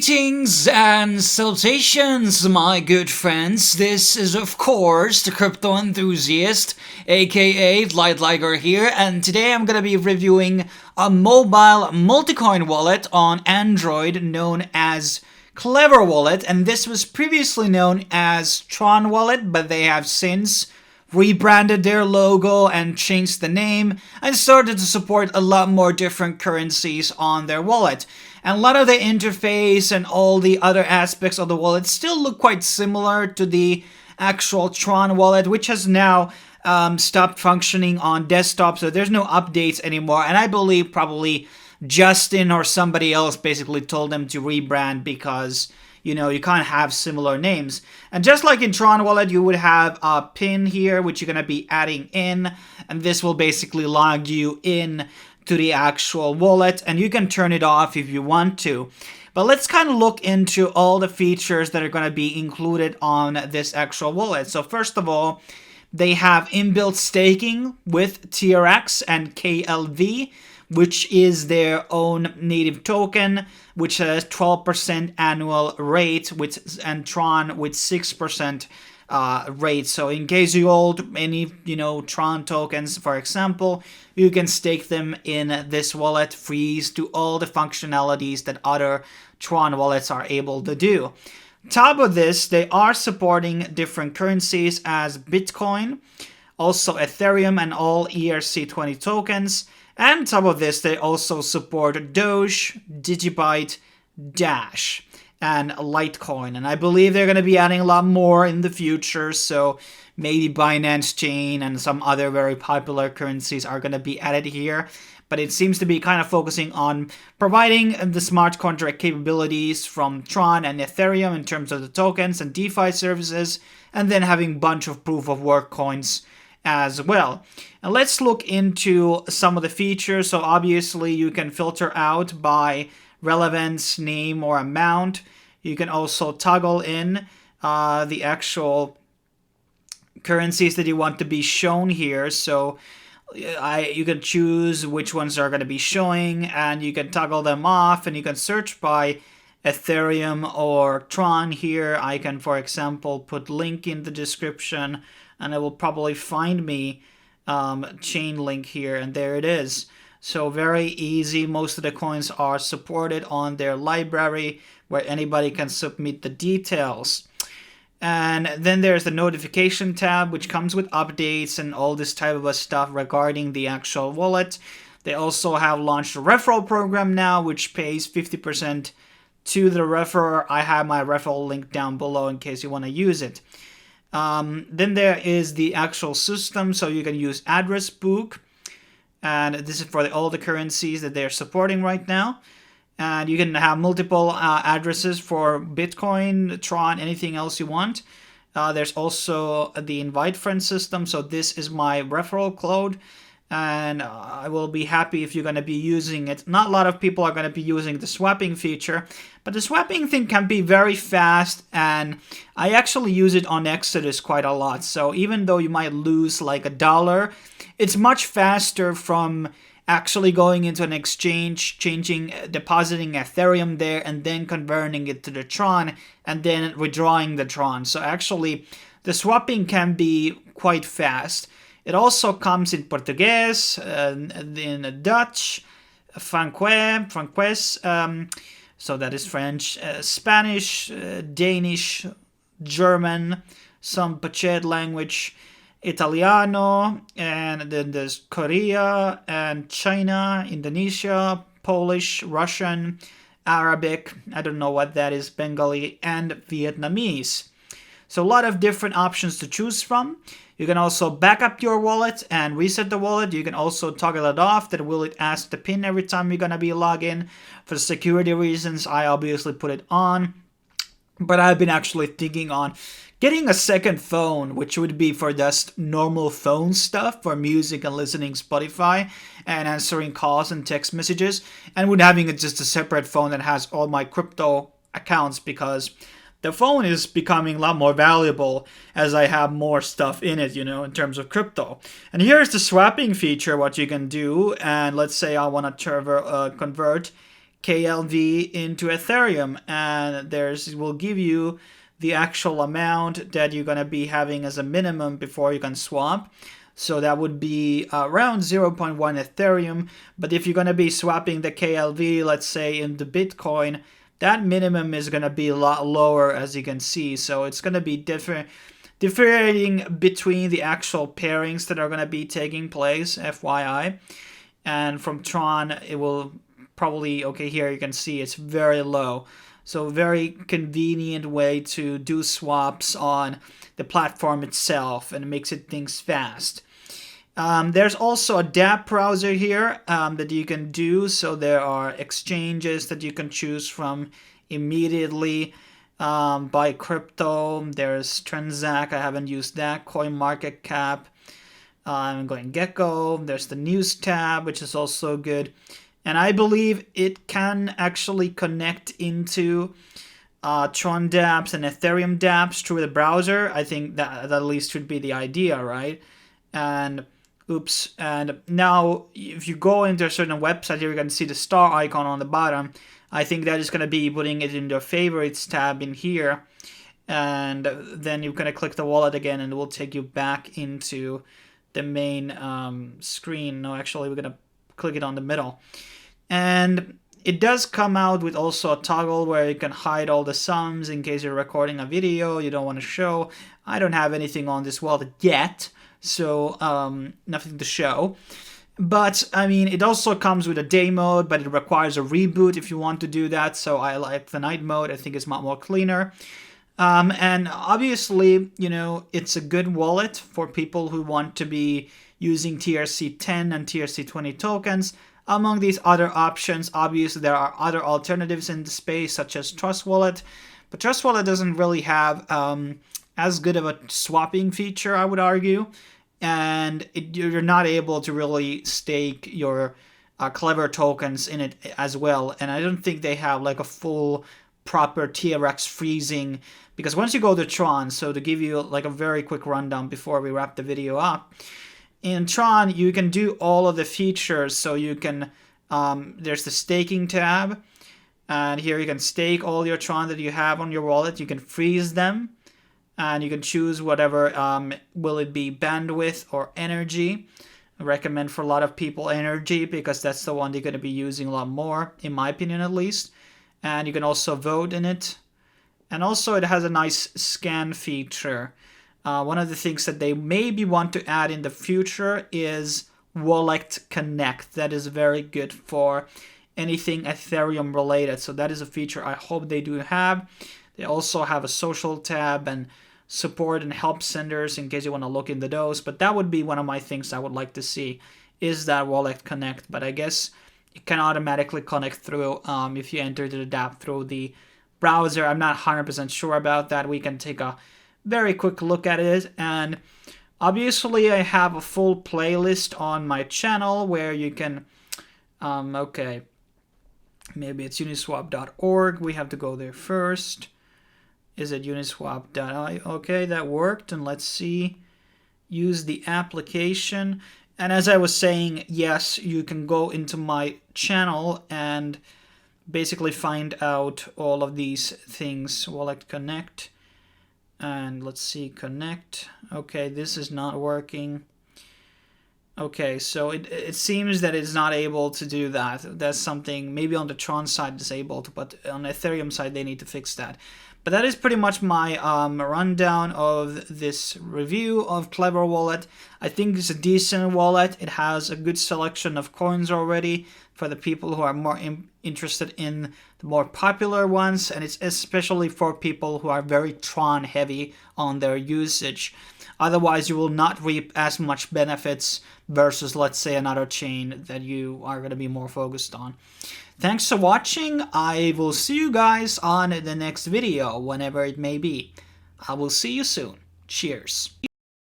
Greetings and salutations, my good friends. This is, of course, the crypto enthusiast, aka Light Liger here, and today I'm gonna be reviewing a mobile multi-coin wallet on Android known as Klever Wallet, and this was previously known as TronWallet, but they have since rebranded their logo and changed the name and started to support a lot more different currencies on their wallet. And a lot of the interface and all the other aspects of the wallet still look quite similar to the actual Tron wallet, which has now stopped functioning on desktop, so there's no updates anymore. And I believe probably Justin or somebody else basically told them to rebrand because, you know, you can't have similar names. And just like in Tron Wallet, you would have a pin here, which you're going to be adding in, and this will basically log you in to the actual wallet, and you can turn it off if you want to. But let's kind of look into all the features that are going to be included on this actual wallet. So first of all, they have inbuilt staking with TRX and KLV, which is their own native token, which has 12% annual rate, and Tron with 6% rate. So in case you hold any, Tron tokens, for example, you can stake them in this wallet, freeze to all the functionalities that other Tron wallets are able to do. Top of this, they are supporting different currencies as Bitcoin, also Ethereum and all ERC20 tokens. And top of this, they also support Doge, Digibyte, Dash, and Litecoin. And I believe they're going to be adding a lot more in the future, so maybe Binance Chain and some other very popular currencies are going to be added here. But it seems to be kind of focusing on providing the smart contract capabilities from Tron and Ethereum in terms of the tokens and DeFi services, and then having a bunch of proof of work coins as well. And let's look into some of the features. So obviously you can filter out by relevance, name, or amount. You can also toggle in the actual currencies that you want to be shown here. So you can choose which ones are going to be showing, and you can toggle them off, and you can search by Ethereum or Tron here. I can, for example, put link in the description, and it will probably find me chain link here, and there it is. So very easy. Most of the coins are supported on their library where anybody can submit the details. And then there's the notification tab, which comes with updates and all this type of stuff regarding the actual wallet. They also have launched a referral program now, which pays 50% to the referrer. I have my referral link down below in case you want to use it. Then there is the actual system, so you can use address book, and this is for all the currencies that they're supporting right now. And you can have multiple addresses for Bitcoin, Tron, anything else you want. There's also the invite friend system, so this is my referral code, and I will be happy if you're going to be using it. Not a lot of people are going to be using the swapping feature, but the swapping thing can be very fast, and I actually use it on Exodus quite a lot. So even though you might lose like $1, it's much faster from actually going into an exchange, depositing Ethereum there, and then converting it to the Tron, and then withdrawing the Tron. So actually, the swapping can be quite fast. It also comes in Portuguese, in Dutch, Franquès, so that is French, Spanish, Danish, German, some Pachet language, Italiano, and then there's Korea and China, Indonesia, Polish, Russian, Arabic, I don't know what that is, Bengali, and Vietnamese. So a lot of different options to choose from. You can also back up your wallet and reset the wallet. You can also toggle it off. That will it ask the PIN every time you're going to be logged in. For security reasons, I obviously put it on. But I've been actually thinking on getting a second phone, which would be for just normal phone stuff, for music and listening Spotify and answering calls and text messages, and with having just a separate phone that has all my crypto accounts, because the phone is becoming a lot more valuable as I have more stuff in it, in terms of crypto. And here's the swapping feature, what you can do. And let's say I want to convert KLV into Ethereum, and will give you the actual amount that you're going to be having as a minimum before you can swap. So that would be around 0.1 Ethereum. But if you're going to be swapping the KLV, let's say into Bitcoin, that minimum is going to be a lot lower, as you can see. So it's going to be differentiating between the actual pairings that are going to be taking place, FYI. And from Tron, it will probably, okay, here you can see it's very low. So very convenient way to do swaps on the platform itself, and it makes things fast. There's also a dApp browser here that you can do. So there are exchanges that you can choose from immediately. Buy crypto. There's Transact. I haven't used that. CoinMarketCap. I'm going Gecko. There's the news tab, which is also good. And I believe it can actually connect into Tron dApps and Ethereum dApps through the browser. I think that at least should be the idea, right? And and now if you go into a certain website, here you can see the star icon on the bottom. I think that is going to be putting it in the favorites tab in here. And then you're going to click the wallet again, and it will take you back into the main screen. No, actually, we're going to click it on the middle. And it does come out with also a toggle where you can hide all the sums in case you're recording a video you don't want to show. I don't have anything on this wallet yet, so nothing to show. But, I mean, it also comes with a day mode, but it requires a reboot if you want to do that. So I like the night mode. I think it's a lot more cleaner. And obviously, you know, it's a good wallet for people who want to be using TRC10 and TRC20 tokens. Among these other options, obviously there are other alternatives in the space, such as TrustWallet. But TrustWallet doesn't really have as good of a swapping feature, I would argue. And you're not able to really stake your Klever tokens in it as well. And I don't think they have like a full proper TRX freezing. Because once you go to Tron, so to give you like a very quick rundown before we wrap the video up, in Tron, you can do all of the features. So you can, there's the staking tab. And here you can stake all your Tron that you have on your wallet. You can freeze them. And you can choose whatever, will it be bandwidth or energy. I recommend for a lot of people energy, because that's the one they're going to be using a lot more, in my opinion at least. And you can also vote in it. And also it has a nice scan feature. One of the things that they maybe want to add in the future is Wallet Connect. That is very good for anything Ethereum related. So that is a feature I hope they do have. They also have a social tab and support and help centers in case you want to look into those. But that would be one of my things I would like to see, is that Wallet Connect. But I guess it can automatically connect through if you enter the dApp through the browser. I'm not 100% sure about that. We can take a very quick look at it. And obviously I have a full playlist on my channel where you can, okay, maybe it's uniswap.org. We have to go there first. Is it uniswap.io? Okay, that worked. And let's see. Use the application. And as I was saying, yes, you can go into my channel and basically find out all of these things. Wallet Connect. And let's see, connect. Okay, this is not working. Okay, so it seems that it's not able to do that. That's something, maybe on the Tron side it's able to, but on the Ethereum side they need to fix that. But that is pretty much my rundown of this review of Klever Wallet. I think it's a decent wallet. It has a good selection of coins already for the people who are more interested in the more popular ones. And it's especially for people who are very Tron heavy on their usage. Otherwise, you will not reap as much benefits versus, let's say, another chain that you are going to be more focused on. Thanks for watching. I will see you guys on the next video, whenever it may be. I will see you soon. Cheers.